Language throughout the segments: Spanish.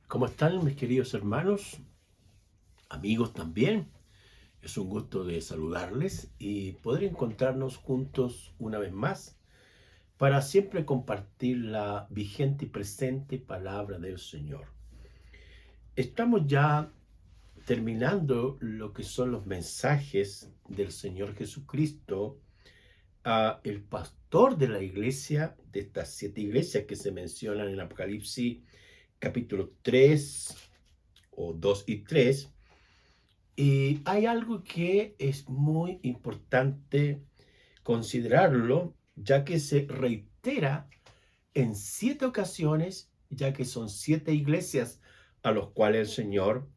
¿Cómo están mis queridos hermanos, amigos también? Es un gusto de saludarles y poder encontrarnos juntos una vez más para siempre compartir la vigente y presente palabra del Señor. Estamos ya terminando lo que son los mensajes del Señor Jesucristo a el pastor de la iglesia, de estas 7 iglesias que se mencionan en Apocalipsis capítulo 3 o 2 y 3. Y hay algo que es muy importante considerarlo, ya que se reitera en 7 ocasiones, ya que son 7 iglesias a los cuales el Señor,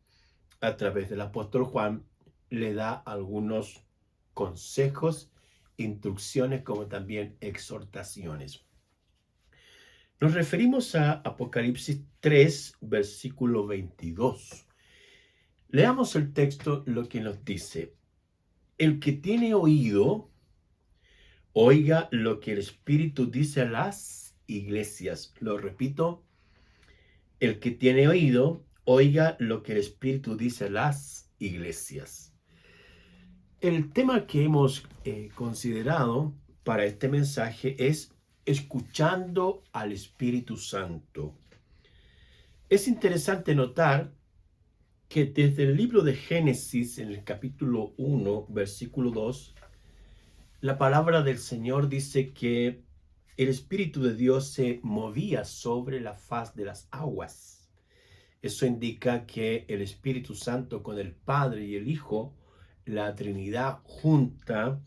a través del apóstol Juan, le da algunos consejos, instrucciones, como también exhortaciones. Nos referimos a Apocalipsis 3, versículo 22. Leamos el texto, lo que nos dice: el que tiene oído, oiga lo que el Espíritu dice a las iglesias. Lo repito, el que tiene oído, oiga lo que el Espíritu dice a las iglesias. El tema que hemos considerado para este mensaje es escuchando al Espíritu Santo. Es interesante notar que desde el libro de Génesis, en el capítulo 1, versículo 2, la palabra del Señor dice que el Espíritu de Dios se movía sobre la faz de las aguas. Eso indica que el Espíritu Santo con el Padre y el Hijo, la Trinidad junta,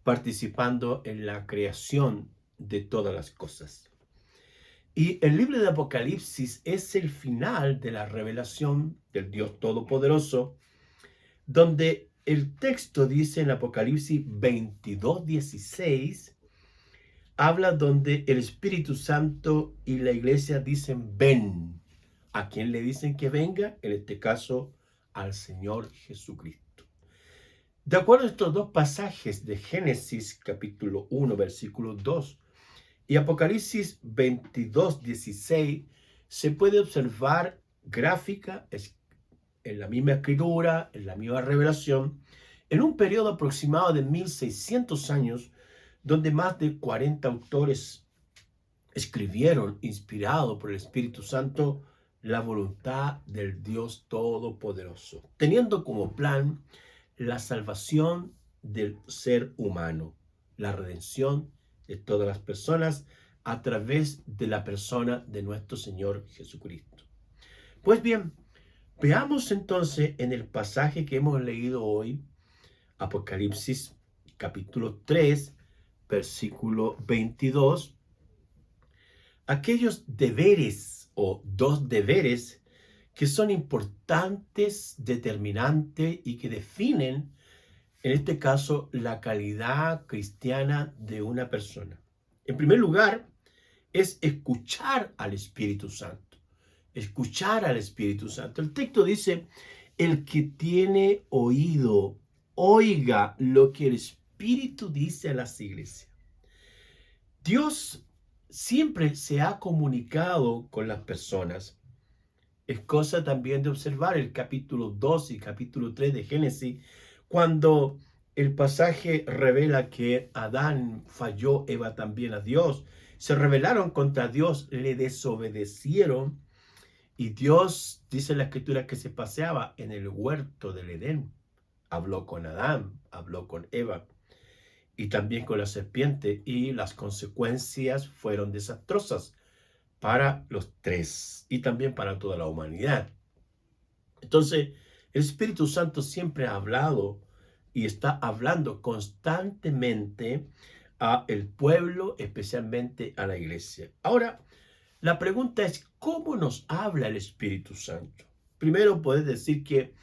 participando en la creación de todas las cosas. Y el libro de Apocalipsis es el final de la revelación del Dios Todopoderoso, donde el texto dice en Apocalipsis 22:16, habla donde el Espíritu Santo y la iglesia dicen ven. ¿A quién le dicen que venga? En este caso, al Señor Jesucristo. De acuerdo a estos dos pasajes de Génesis capítulo 1, versículo 2 y Apocalipsis 22:16, se puede observar gráfica, en la misma escritura, en la misma revelación, en un periodo aproximado de 1600 años, donde más de 40 autores escribieron, inspirados por el Espíritu Santo, la voluntad del Dios Todopoderoso, teniendo como plan la salvación del ser humano, la redención de todas las personas a través de la persona de nuestro Señor Jesucristo. Pues bien, veamos entonces en el pasaje que hemos leído hoy, Apocalipsis capítulo 3, versículo 22, aquellos deberes o dos deberes que son importantes, determinantes y que definen, en este caso, la calidad cristiana de una persona. En primer lugar, es escuchar al Espíritu Santo. Escuchar al Espíritu Santo. El texto dice, el que tiene oído, oiga lo que el Espíritu dice a las iglesias. Dios siempre se ha comunicado con las personas. Es cosa también de observar el capítulo 2 y capítulo 3 de Génesis, cuando el pasaje revela que Adán falló, Eva también a Dios. Se rebelaron contra Dios, le desobedecieron. Y Dios, dice la escritura, que se paseaba en el huerto del Edén. Habló con Adán, habló con Eva y también con la serpiente, y las consecuencias fueron desastrosas para los tres y también para toda la humanidad. Entonces, el Espíritu Santo siempre ha hablado y está hablando constantemente a el pueblo, especialmente a la iglesia. Ahora, la pregunta es, ¿cómo nos habla el Espíritu Santo? Primero, puedes decir que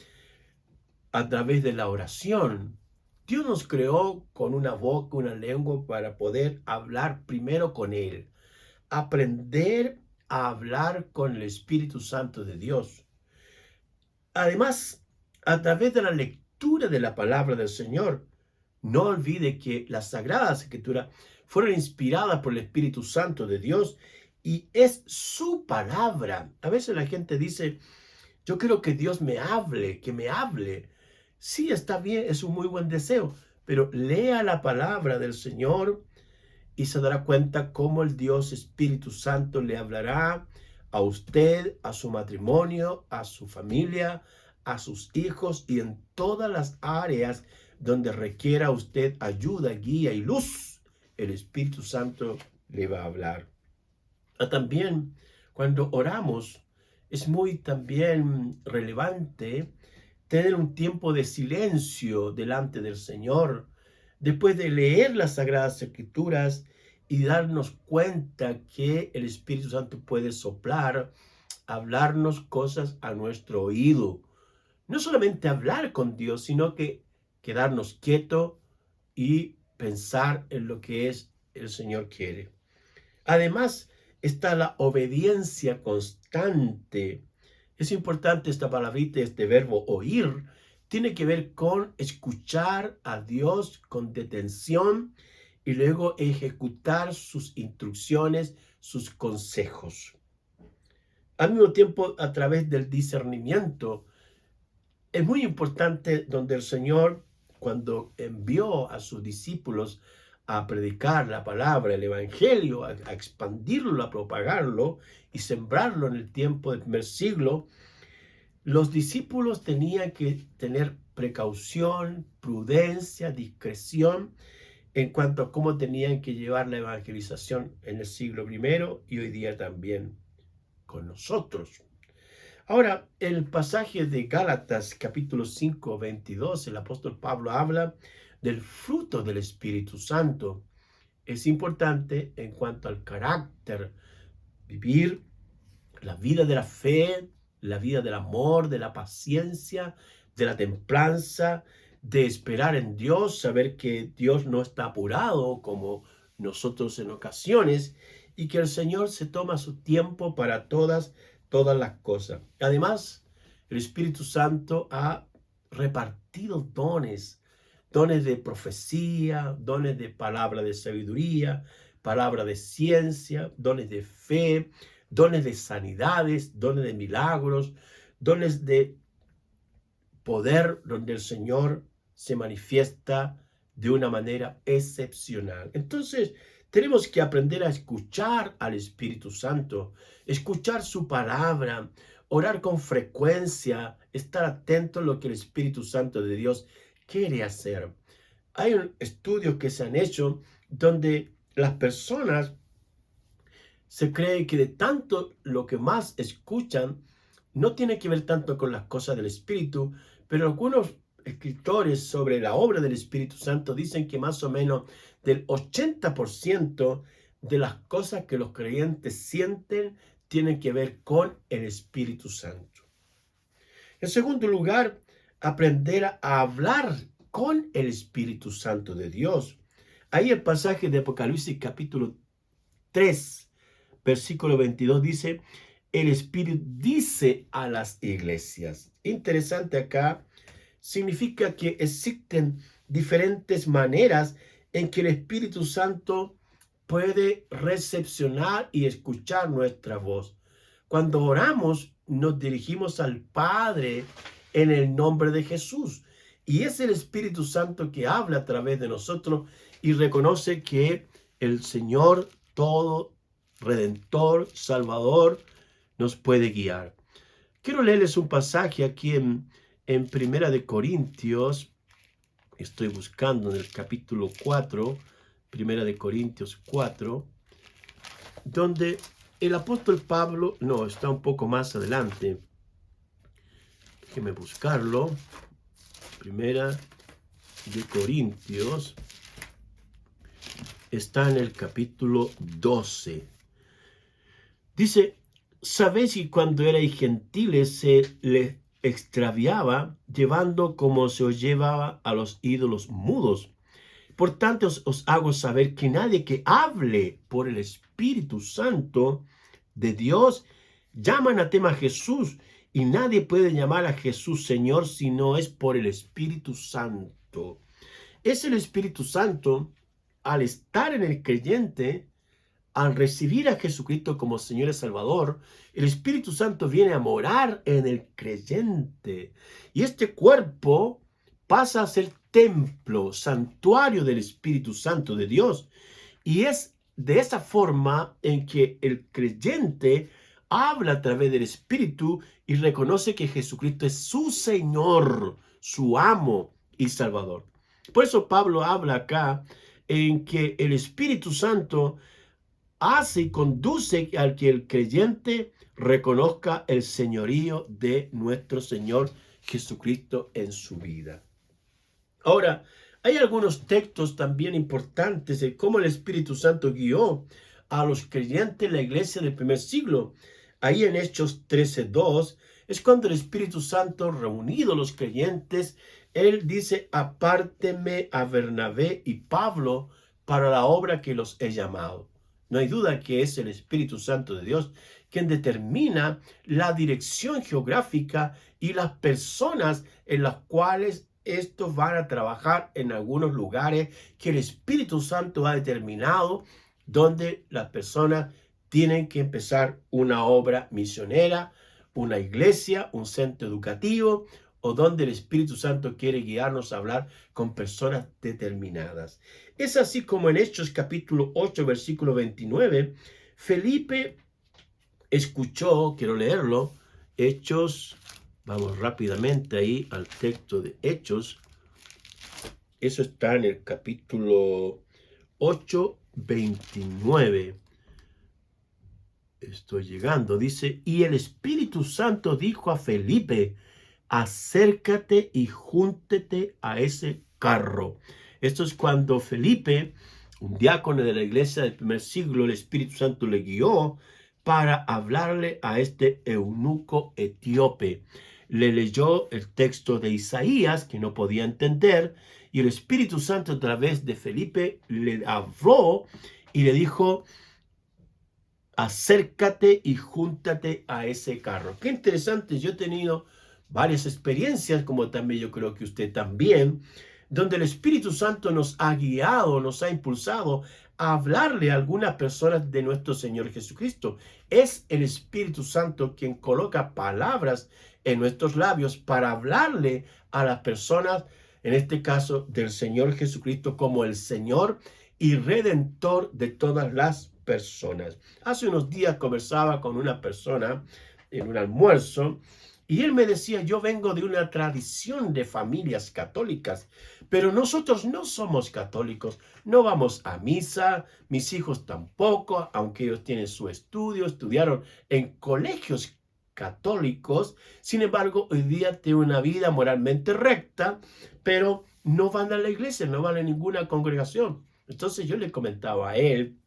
a través de la oración. Dios nos creó con una boca, una lengua para poder hablar primero con Él. Aprender a hablar con el Espíritu Santo de Dios. Además, a través de la lectura de la palabra del Señor. No olvide que las Sagradas Escrituras fueron inspiradas por el Espíritu Santo de Dios y es su palabra. A veces la gente dice, yo quiero que Dios me hable, que me hable. Sí, está bien, es un muy buen deseo, pero lea la palabra del Señor y se dará cuenta cómo el Dios Espíritu Santo le hablará a usted, a su matrimonio, a su familia, a sus hijos y en todas las áreas donde requiera usted ayuda, guía y luz. El Espíritu Santo le va a hablar. También cuando oramos es muy también relevante tener un tiempo de silencio delante del Señor, después de leer las Sagradas Escrituras y darnos cuenta que el Espíritu Santo puede soplar, hablarnos cosas a nuestro oído. No solamente hablar con Dios, sino que quedarnos quietos y pensar en lo que es el Señor quiere. Además, está la obediencia constante. Es importante esta palabrita, este verbo oír, tiene que ver con escuchar a Dios con detención y luego ejecutar sus instrucciones, sus consejos. Al mismo tiempo, a través del discernimiento, es muy importante donde el Señor, cuando envió a sus discípulos a predicar la palabra, el evangelio, a expandirlo, a propagarlo y sembrarlo en el tiempo del primer siglo, los discípulos tenían que tener precaución, prudencia, discreción en cuanto a cómo tenían que llevar la evangelización en el siglo primero y hoy día también con nosotros. Ahora, el pasaje de Gálatas capítulo 5, 22, el apóstol Pablo habla del fruto del Espíritu Santo. Es importante en cuanto al carácter, vivir la vida de la fe, la vida del amor, de la paciencia, de la templanza, de esperar en Dios, saber que Dios no está apurado como nosotros en ocasiones y que el Señor se toma su tiempo para todas las cosas. Además, el Espíritu Santo ha repartido dones de profecía, dones de palabra de sabiduría, palabra de ciencia, dones de fe, dones de sanidades, dones de milagros, dones de poder donde el Señor se manifiesta de una manera excepcional. Entonces, tenemos que aprender a escuchar al Espíritu Santo, escuchar su palabra, orar con frecuencia, estar atento a lo que el Espíritu Santo de Dios quiere hacer. Hay estudios que se han hecho donde las personas se cree que de tanto lo que más escuchan no tiene que ver tanto con las cosas del Espíritu, pero algunos escritores sobre la obra del Espíritu Santo dicen que más o menos del 80% de las cosas que los creyentes sienten tienen que ver con el Espíritu Santo. En segundo lugar, aprender a hablar con el Espíritu Santo de Dios. Ahí el pasaje de Apocalipsis capítulo 3, versículo 22 dice, el Espíritu dice a las iglesias. Interesante acá, significa que existen diferentes maneras en que el Espíritu Santo puede recepcionar y escuchar nuestra voz. Cuando oramos, nos dirigimos al Padre en el nombre de Jesús. Y es el Espíritu Santo que habla a través de nosotros y reconoce que el Señor todo Redentor, Salvador, nos puede guiar. Quiero leerles un pasaje aquí en Primera de Corintios. Estoy buscando en el capítulo 4, Primera de Corintios 4, donde el apóstol Pablo, no, está un poco más adelante. Déjenme buscarlo. Primera de Corintios está en el capítulo 12. Dice, sabéis que cuando erais gentiles se les extraviaba, llevando como se os llevaba a los ídolos mudos. Por tanto os hago saber que nadie que hable por el Espíritu Santo de Dios llama anatema a Jesús, y nadie puede llamar a Jesús Señor si no es por el Espíritu Santo. Es el Espíritu Santo, al estar en el creyente, al recibir a Jesucristo como Señor y Salvador, el Espíritu Santo viene a morar en el creyente. Y este cuerpo pasa a ser templo, santuario del Espíritu Santo de Dios. Y es de esa forma en que el creyente habla a través del Espíritu y reconoce que Jesucristo es su Señor, su amo y Salvador. Por eso Pablo habla acá en que el Espíritu Santo hace y conduce al que el creyente reconozca el señorío de nuestro Señor Jesucristo en su vida. Ahora, hay algunos textos también importantes de cómo el Espíritu Santo guió a los creyentes en la iglesia del primer siglo. Ahí en Hechos 13:2 es cuando el Espíritu Santo, reunido a los creyentes, él dice: apárteme a Bernabé y Pablo para la obra que los he llamado. No hay duda que es el Espíritu Santo de Dios quien determina la dirección geográfica y las personas en las cuales estos van a trabajar en algunos lugares que el Espíritu Santo ha determinado, donde las personas tienen que empezar una obra misionera, una iglesia, un centro educativo, o donde el Espíritu Santo quiere guiarnos a hablar con personas determinadas. Es así como en Hechos capítulo 8, versículo 29, Felipe escuchó, quiero leerlo, Hechos, vamos rápidamente ahí al texto de Hechos. Eso está en el capítulo 8, 29. Estoy llegando, dice: y el Espíritu Santo dijo a Felipe: acércate y júntete a ese carro. Esto es cuando Felipe, un diácono de la iglesia del primer siglo, el Espíritu Santo le guió para hablarle a este eunuco etíope. Le leyó el texto de Isaías, que no podía entender, y el Espíritu Santo a través de Felipe le habló y le dijo: acércate y júntate a ese carro. Qué interesante. Yo he tenido varias experiencias, como también yo creo que usted también, donde el Espíritu Santo nos ha guiado, nos ha impulsado a hablarle a algunas personas de nuestro Señor Jesucristo. Es el Espíritu Santo quien coloca palabras en nuestros labios para hablarle a las personas, en este caso del Señor Jesucristo, como el Señor y Redentor de todas las personas. Hace unos días conversaba con una persona en un almuerzo y él me decía: yo vengo de una tradición de familias católicas, pero nosotros no somos católicos, no vamos a misa, mis hijos tampoco, aunque ellos tienen su estudio, estudiaron en colegios católicos, sin embargo, hoy día tienen una vida moralmente recta, pero no van a la iglesia, no van a ninguna congregación. Entonces yo le comentaba a él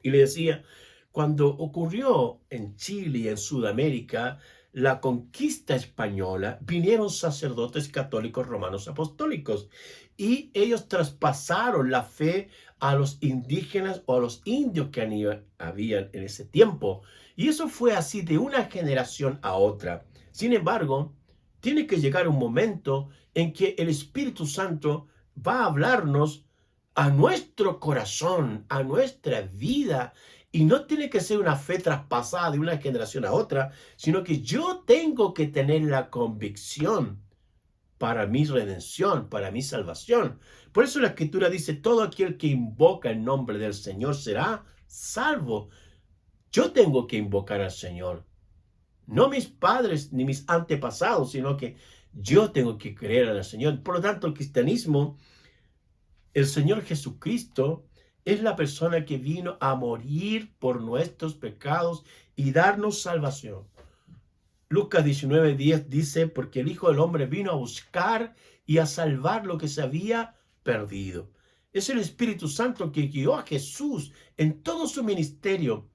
y le decía: cuando ocurrió en Chile y en Sudamérica la conquista española, vinieron sacerdotes católicos romanos apostólicos y ellos traspasaron la fe a los indígenas o a los indios que habían en ese tiempo. Y eso fue así de una generación a otra. Sin embargo, tiene que llegar un momento en que el Espíritu Santo va a hablarnos a nuestro corazón, a nuestra vida. Y no tiene que ser una fe traspasada de una generación a otra, sino que yo tengo que tener la convicción para mi redención, para mi salvación. Por eso la Escritura dice: todo aquel que invoca el nombre del Señor será salvo. Yo tengo que invocar al Señor, no mis padres ni mis antepasados, sino que yo tengo que creer en el Señor. Por lo tanto, el cristianismo, el Señor Jesucristo, es la persona que vino a morir por nuestros pecados y darnos salvación. Lucas 19:10 dice: porque el Hijo del Hombre vino a buscar y a salvar lo que se había perdido. Es el Espíritu Santo que guió a Jesús en todo su ministerio.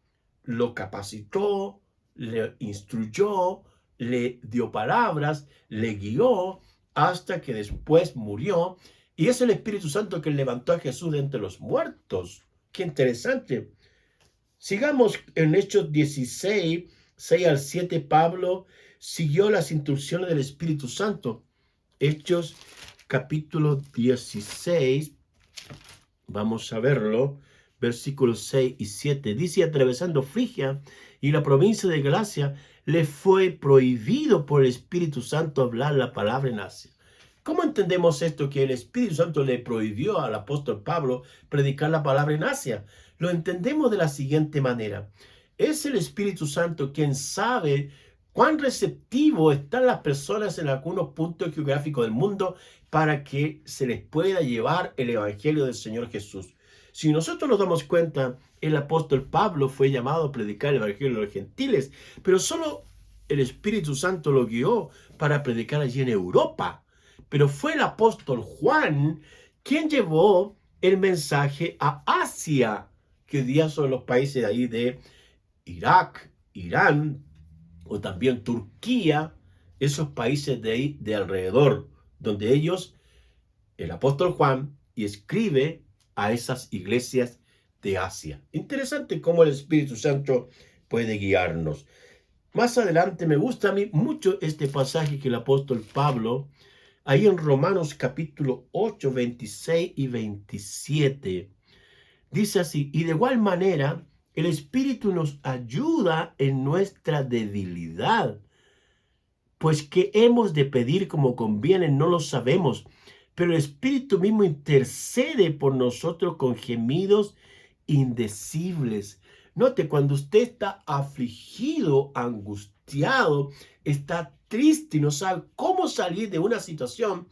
Lo capacitó, le instruyó, le dio palabras, le guió hasta que después murió. Y es el Espíritu Santo que levantó a Jesús de entre los muertos. Qué interesante. Sigamos en Hechos 16, 6 al 7. Pablo siguió las instrucciones del Espíritu Santo. Hechos capítulo 16. Vamos a verlo. versículos 6 y 7. Dice, atravesando Frigia y la provincia de Galacia, le fue prohibido por el Espíritu Santo hablar la palabra en Asia. ¿Cómo entendemos esto que el Espíritu Santo le prohibió al apóstol Pablo predicar la palabra en Asia? Lo entendemos de la siguiente manera. Es el Espíritu Santo quien sabe cuán receptivo están las personas en algunos puntos geográficos del mundo para que se les pueda llevar el Evangelio del Señor Jesús. Si nosotros nos damos cuenta, el apóstol Pablo fue llamado a predicar el Evangelio a los gentiles, pero solo el Espíritu Santo lo guió para predicar allí en Europa. Pero fue el apóstol Juan quien llevó el mensaje a Asia, que hoy día son los países ahí de Irak, Irán, o también Turquía, esos países de ahí de alrededor, donde ellos, el apóstol Juan, y escribe a esas iglesias de Asia. Interesante cómo el Espíritu Santo puede guiarnos. Más adelante me gusta a mí mucho este pasaje que el apóstol Pablo, ahí en Romanos capítulo 8, 26 y 27, dice así, y de igual manera, el Espíritu nos ayuda en nuestra debilidad, pues que hemos de pedir como conviene, no lo sabemos, pero el Espíritu mismo intercede por nosotros con gemidos indecibles. Note, cuando usted está afligido, angustiado, está triste y no sabe cómo salir de una situación,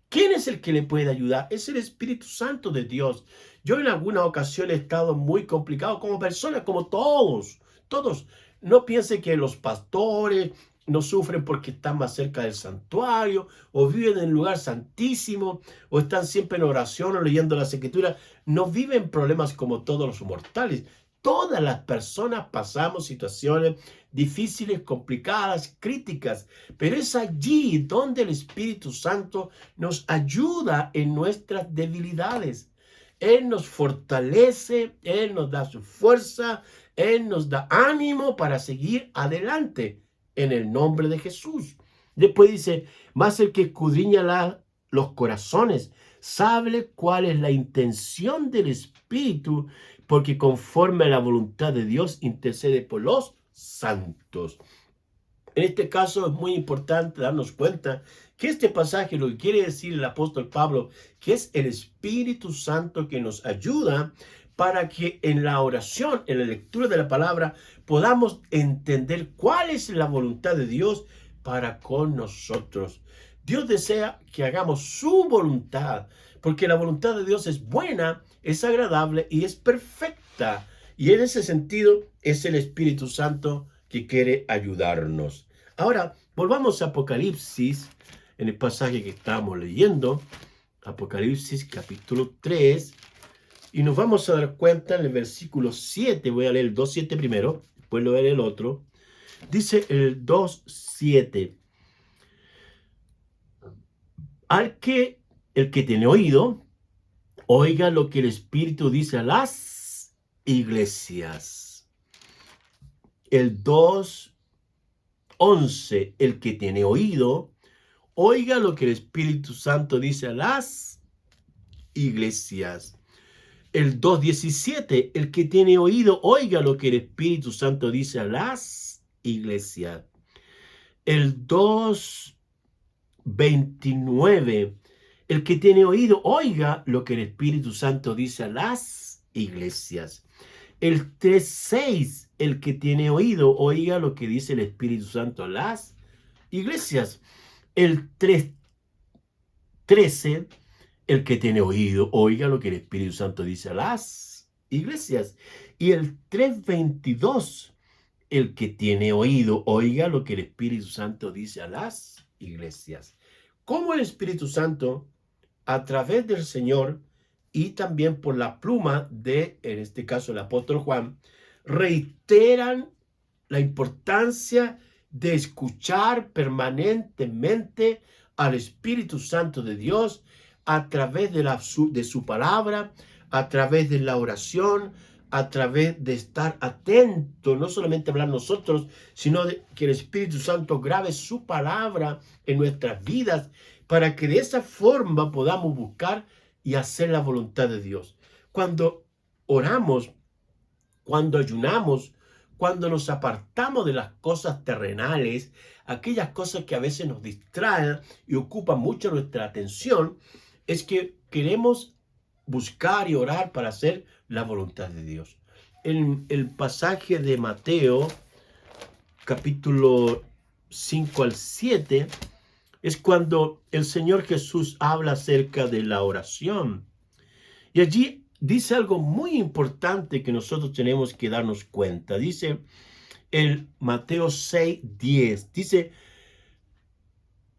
¿quién es el que le puede ayudar? Es el Espíritu Santo de Dios. Yo en alguna ocasión he estado muy complicado como persona, como todos. No piense que los pastores no sufren porque están más cerca del santuario o viven en el lugar santísimo o están siempre en oración o leyendo las escrituras. No viven problemas como todos los mortales. Todas las personas pasamos situaciones difíciles, complicadas, críticas, pero es allí donde el Espíritu Santo nos ayuda en nuestras debilidades. Él nos fortalece, Él nos da su fuerza, Él nos da ánimo para seguir adelante en el nombre de Jesús. Después dice, más el que escudriña los corazones, sabe cuál es la intención del Espíritu, porque conforme a la voluntad de Dios intercede por los santos. En este caso es muy importante darnos cuenta que este pasaje lo que quiere decir el apóstol Pablo, que es el Espíritu Santo que nos ayuda para que en la oración, en la lectura de la palabra, podamos entender cuál es la voluntad de Dios para con nosotros. Dios desea que hagamos su voluntad, porque la voluntad de Dios es buena, es agradable y es perfecta. Y en ese sentido es el Espíritu Santo que quiere ayudarnos. Ahora, volvamos a Apocalipsis, en el pasaje que estamos leyendo, Apocalipsis capítulo 3, y nos vamos a dar cuenta en el versículo 7, voy a leer el 2.7 primero, después lo veré el otro, dice el 2.7, el que tiene oído, oiga lo que el Espíritu dice a las iglesias. El 2.11, el que tiene oído, oiga lo que el Espíritu Santo dice a las iglesias. El 2.17, el que tiene oído, oiga lo que el Espíritu Santo dice a las iglesias. El 2.29, el que tiene oído, oiga lo que el Espíritu Santo dice a las iglesias. El 3.6, el que tiene oído, oiga lo que dice el Espíritu Santo a las iglesias. El 3.13, el que tiene oído, oiga lo que el Espíritu Santo dice a las iglesias. Y el 3.22, el que tiene oído, oiga lo que el Espíritu Santo dice a las iglesias. Cómo el Espíritu Santo, a través del Señor y también por la pluma de, en este caso, el apóstol Juan, reiteran la importancia de escuchar permanentemente al Espíritu Santo de Dios a través de su palabra, a través de la oración, a través de estar atento, no solamente hablar nosotros, sino que el Espíritu Santo grabe su palabra en nuestras vidas para que de esa forma podamos buscar y hacer la voluntad de Dios. Cuando oramos, cuando ayunamos, cuando nos apartamos de las cosas terrenales, aquellas cosas que a veces nos distraen y ocupan mucho nuestra atención, es que queremos buscar y orar para hacer la voluntad de Dios. En el pasaje de Mateo, capítulo 5 al 7, es cuando el Señor Jesús habla acerca de la oración. Y allí dice algo muy importante que nosotros tenemos que darnos cuenta. Dice el Mateo 6:10, dice: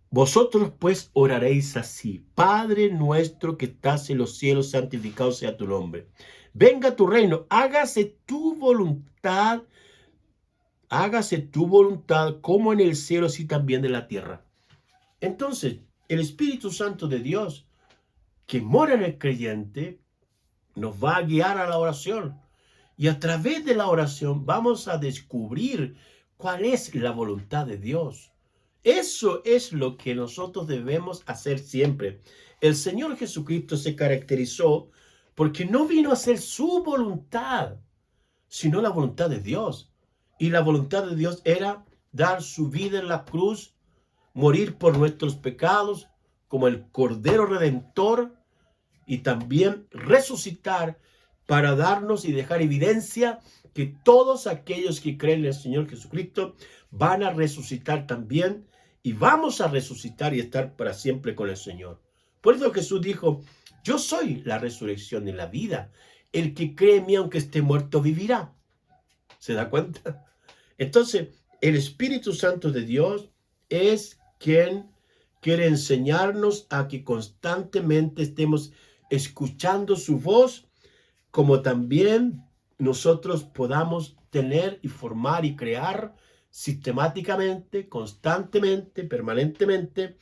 vosotros pues oraréis así: Padre nuestro que estás en los cielos, santificado sea tu nombre. Venga tu reino, hágase tu voluntad como en el cielo, así también en la tierra. Entonces, el Espíritu Santo de Dios, que mora en el creyente, nos va a guiar a la oración. Y a través de la oración vamos a descubrir cuál es la voluntad de Dios. Eso es lo que nosotros debemos hacer siempre. El Señor Jesucristo se caracterizó porque no vino a hacer su voluntad, sino la voluntad de Dios. Y la voluntad de Dios era dar su vida en la cruz, morir por nuestros pecados como el Cordero Redentor, y también resucitar para darnos y dejar evidencia que todos aquellos que creen en el Señor Jesucristo van a resucitar también, y vamos a resucitar y estar para siempre con el Señor. Por eso Jesús dijo: yo soy la resurrección y la vida. El que cree en mí, aunque esté muerto, vivirá. ¿Se da cuenta? Entonces, el Espíritu Santo de Dios es quien quiere enseñarnos a que constantemente estemos escuchando su voz, como también nosotros podamos tener y formar y crear sistemáticamente, constantemente, permanentemente,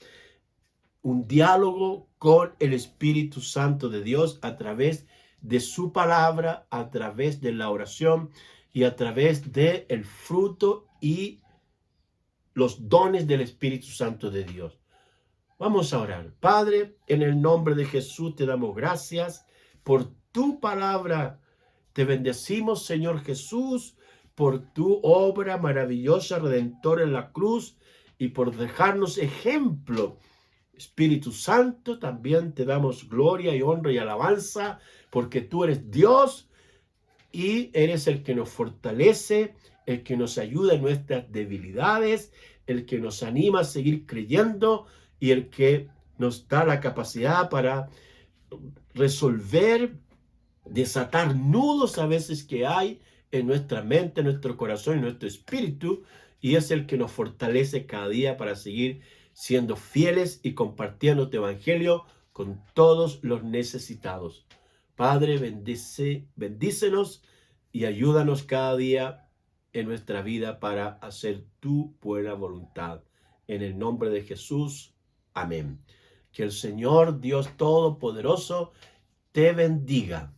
un diálogo con el Espíritu Santo de Dios a través de su palabra, a través de la oración y a través de el fruto y los dones del Espíritu Santo de Dios. Vamos a orar. Padre, en el nombre de Jesús te damos gracias por tu palabra. Te bendecimos, Señor Jesús, por tu obra maravillosa, redentora en la cruz, y por dejarnos ejemplo. Espíritu Santo, también te damos gloria y honra y alabanza, porque tú eres Dios y eres el que nos fortalece, el que nos ayuda en nuestras debilidades, el que nos anima a seguir creyendo y el que nos da la capacidad para resolver, desatar nudos a veces que hay en nuestra mente, en nuestro corazón, en nuestro espíritu, y es el que nos fortalece cada día para seguir siendo fieles y compartiendo tu evangelio con todos los necesitados. Padre, bendícenos y ayúdanos cada día en nuestra vida para hacer tu buena voluntad. En el nombre de Jesús, amén. Que el Señor Dios Todopoderoso te bendiga.